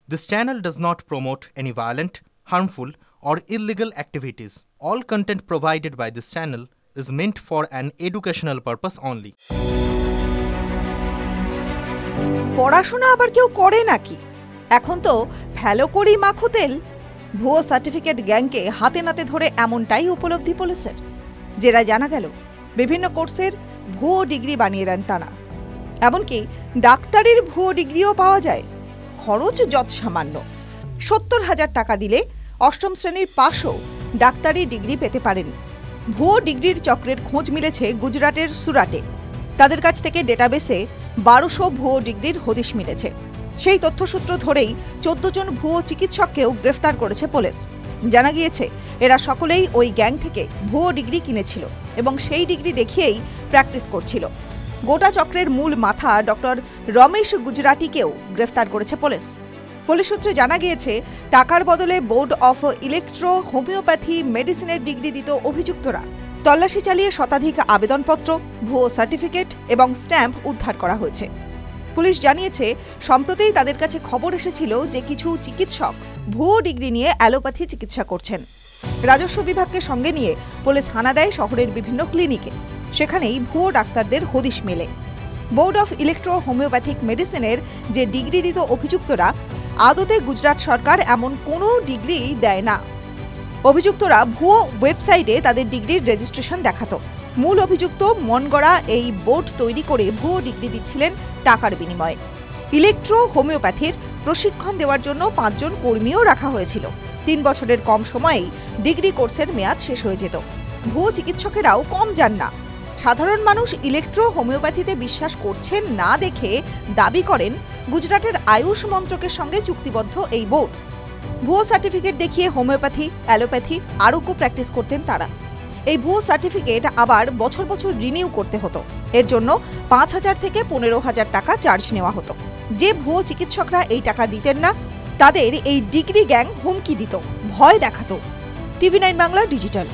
This channel does not promote any violent, harmful, or illegal activities. All content provided by this channel is meant for an educational purpose only. পড়াশোনা আবার কেউ করে নাকি? এখন তো ফেলো করি মাখো তেল। ভুয়ো সার্টিফিকেট গ্যাংকে হাতে নাতে ধরে এমনটাই উপলব্ধি পুলিশের। যেটা জানা গেল বিভিন্ন কোর্সের ভুয়ো ডিগ্রি বানিয়ে দেন তারা। এমনকি ডাক্তারির ভুয়ো ডিগ্রিও পাওয়া যায়। খরচ যত সামান্য ৭০,০০০ টাকা দিলে অষ্টম শ্রেণীর পাশও ডাক্তারি ডিগ্রি পেতে পারেন। ভুয়ো ডিগ্রির চক্রের খোঁজ মিলেছে গুজরাটের সুরাটে। তাদের কাছ থেকে ডেটাবেসে ১২০০ ভুয়ো ডিগ্রির হদিশ মিলেছে। সেই তথ্যসূত্র ধরেই ১৪ জন ভুয়ো চিকিৎসককেও গ্রেফতার করেছে পুলিশ। জানা গিয়েছে এরা সকলেই ওই গ্যাং থেকে ভুয়ো ডিগ্রি কিনেছিল এবং সেই ডিগ্রি দেখিয়েই প্র্যাকটিস করছিল। গোটা চক্রের মূল মাথা ডক্টর রমেশ গুজরাটিকেও গ্রেফতার করেছে পুলিশ। পুলিশ সূত্রে জানা গিয়েছে টাকার বদলে বোর্ড অফ ইলেকট্রো হোমিওপ্যাথি মেডিসিনের ডিগ্রি দিত অভিযুক্তরা। তল্লাশি চালিয়ে শতাধিক আবেদনপত্র, ভুয়ো সার্টিফিকেট এবং স্ট্যাম্প উদ্ধার করা হয়েছে। পুলিশ জানিয়েছে সম্প্রতি তাদের কাছে খবর এসেছিল যে কিছু চিকিৎসক ভুয়ো ডিগ্রি নিয়ে অ্যালোপ্যাথি চিকিৎসা করছেন। রাজস্ব বিভাগকে সঙ্গে নিয়ে পুলিশ হানা দেয় শহরের বিভিন্ন ক্লিনিকে। সেখানেই ভুয়ো ডাক্তারদের হদিশ মেলে। বোর্ড অফ ইলেকট্রো হোমিওপ্যাথিক মেডিসিনের যে ডিগ্রি দিত অভিযুক্তরা, আদতে গুজরাট সরকার এমন কোনো ডিগ্রি দেয় না। অভিযুক্তরা ভুয়ো ওয়েবসাইটে তাদের ডিগ্রির রেজিস্ট্রেশন দেখাতো। মূল অভিযুক্ত মন গড়া এই বোর্ড তৈরি করে ভুয়ো ডিগ্রি দিচ্ছিলেন টাকার বিনিময়ে। ইলেকট্রো হোমিওপ্যাথির প্রশিক্ষণ দেওয়ার জন্য ৫ জন কর্মীও রাখা হয়েছিল। ৩ বছরের কম সময়েই ডিগ্রি কোর্সের মেয়াদ শেষ হয়ে যেত। ভুয়ো চিকিৎসকেরাও কম যান না। সাধারণ মানুষ ইলেকট্রো হোমিওপ্যাথিতে বিশ্বাস করছেন না দেখে দাবি করেন গুজরাটের আয়ুষ মন্ত্রকের সঙ্গে চুক্তিবদ্ধ এই বোর্ড। ভুয়ো সার্টিফিকেট দেখিয়ে হোমিওপ্যাথি, অ্যালোপ্যাথি, আরোগ্য প্র্যাকটিস করতেন তারা। এই ভুয়ো সার্টিফিকেট আবার বছর বছর রিনিউ করতে হতো। এর জন্য ৫,০০০ থেকে ১৫,০০০ টাকা চার্জ নেওয়া হতো। যে ভুয়ো চিকিৎসকরা এই টাকা দিতেন না, তাদের এই ডিগ্রি গ্যাং হুমকি দিত, ভয় দেখাতো। টিভি9 বাংলা ডিজিটাল।